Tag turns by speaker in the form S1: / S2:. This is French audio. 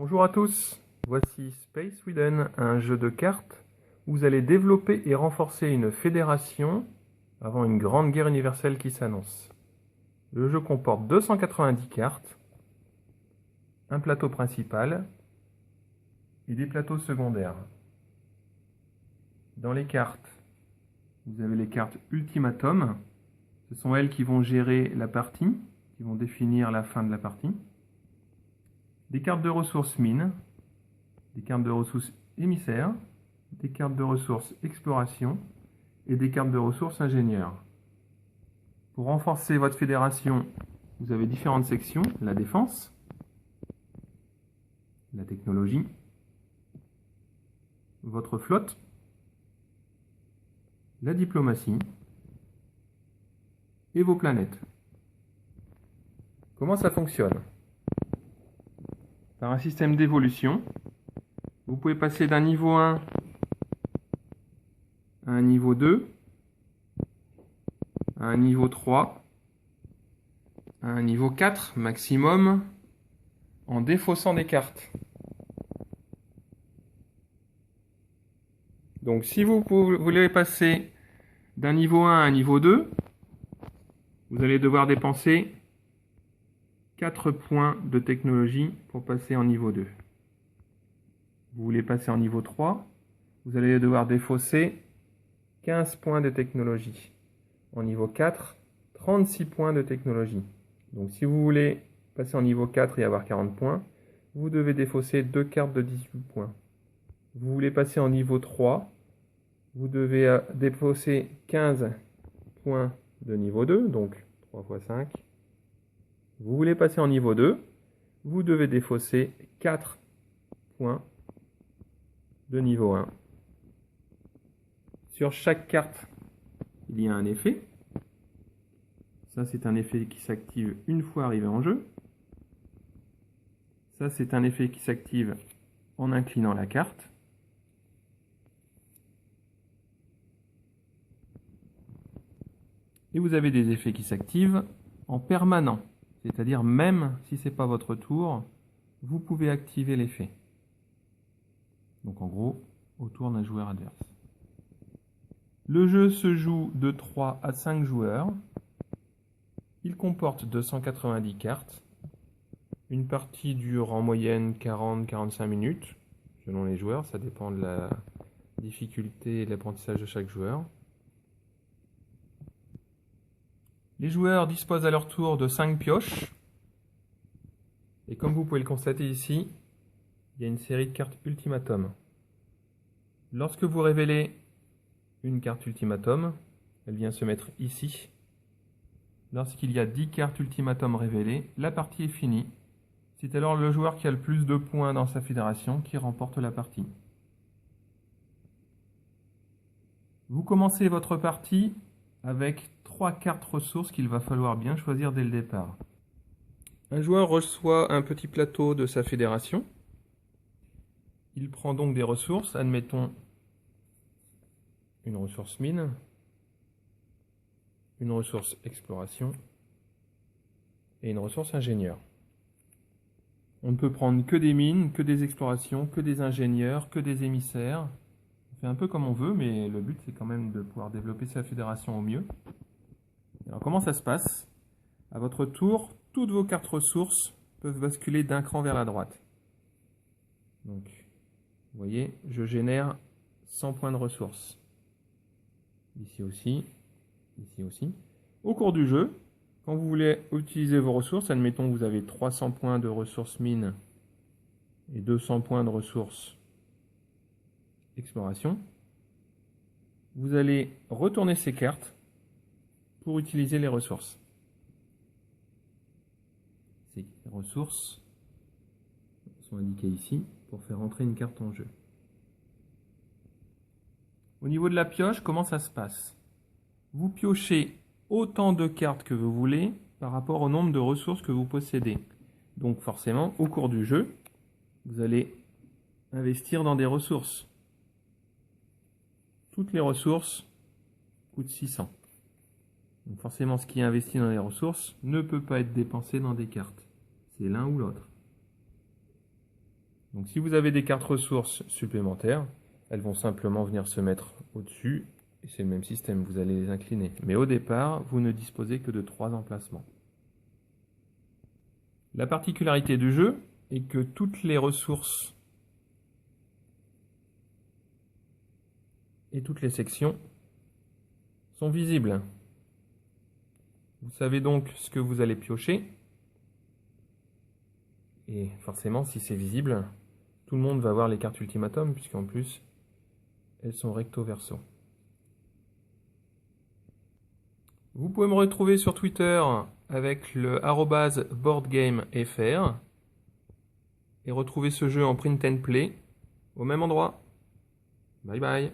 S1: Bonjour à tous, voici Space Sweden, un jeu de cartes où vous allez développer et renforcer une fédération avant une grande guerre universelle qui s'annonce. Le jeu comporte 290 cartes, un plateau principal et des plateaux secondaires. Dans les cartes, vous avez les cartes Ultimatum, ce sont elles qui vont gérer la partie, qui vont définir la fin de la partie. Des cartes de ressources mines, des cartes de ressources émissaires, des cartes de ressources exploration et des cartes de ressources ingénieurs. Pour renforcer votre fédération, vous avez différentes sections: la défense, la technologie, votre flotte, la diplomatie et vos planètes. Comment ça fonctionne? Par un système d'évolution, vous pouvez passer d'un niveau 1 à un niveau 2, à un niveau 3, à un niveau 4 maximum, en défaussant des cartes. Donc si vous voulez passer d'un niveau 1 à un niveau 2, vous allez devoir dépenser 4 points de technologie pour passer en niveau 2. Vous voulez passer en niveau 3, vous allez devoir défausser 15 points de technologie. En niveau 4, 36 points de technologie. Donc si vous voulez passer en niveau 4 et avoir 40 points, vous devez défausser 2 cartes de 18 points. Vous voulez passer en niveau 3, vous devez défausser 15 points de niveau 2, donc 3 x 5. Vous voulez passer en niveau 2, vous devez défausser 4 points de niveau 1. Sur chaque carte, il y a un effet. Ça, c'est un effet qui s'active une fois arrivé en jeu. Ça, c'est un effet qui s'active en inclinant la carte. Et vous avez des effets qui s'activent en permanent. C'est-à-dire même si ce n'est pas votre tour, vous pouvez activer l'effet. Donc en gros, au tour d'un joueur adverse. Le jeu se joue de 3 à 5 joueurs. Il comporte 290 cartes. Une partie dure en moyenne 40-45 minutes, selon les joueurs. Ça dépend de la difficulté et de l'apprentissage de chaque joueur. Les joueurs disposent à leur tour de 5 pioches. Et comme vous pouvez le constater ici, il y a une série de cartes Ultimatum. Lorsque vous révélez une carte Ultimatum, elle vient se mettre ici. Lorsqu'il y a 10 cartes Ultimatum révélées, la partie est finie. C'est alors le joueur qui a le plus de points dans sa fédération qui remporte la partie. Vous commencez votre partie avec 3 cartes ressources qu'il va falloir bien choisir dès le départ. Un joueur reçoit un petit plateau de sa fédération. Il prend donc des ressources, admettons une ressource mine, une ressource exploration et une ressource ingénieur. On ne peut prendre que des mines, que des explorations, que des ingénieurs, que des émissaires. On fait un peu comme on veut, mais le but c'est quand même de pouvoir développer sa fédération au mieux. Alors comment ça se passe? À votre tour, toutes vos cartes ressources peuvent basculer d'un cran vers la droite. Donc, vous voyez, je génère 100 points de ressources. Ici aussi, ici aussi. Au cours du jeu, quand vous voulez utiliser vos ressources, admettons que vous avez 300 points de ressources mines et 200 points de ressources exploration, vous allez retourner ces cartes pour utiliser les ressources. Ces ressources sont indiquées ici pour faire entrer une carte en jeu. Au niveau de la pioche, comment ça se passe? Vous piochez autant de cartes que vous voulez par rapport au nombre de ressources que vous possédez. Donc forcément, au cours du jeu, vous allez investir dans des ressources. Toutes les ressources coûtent 600. Donc forcément, ce qui est investi dans les ressources ne peut pas être dépensé dans des cartes. C'est l'un ou l'autre. Donc si vous avez des cartes ressources supplémentaires, elles vont simplement venir se mettre au-dessus, et c'est le même système, vous allez les incliner. Mais au départ, vous ne disposez que de 3 emplacements. La particularité du jeu est que toutes les ressources et toutes les sections sont visibles. Vous savez donc ce que vous allez piocher. Et forcément, si c'est visible, tout le monde va voir les cartes ultimatum, puisqu'en plus, elles sont recto verso. Vous pouvez me retrouver sur Twitter avec le @boardgamefr et retrouver ce jeu en print and play au même endroit. Bye bye.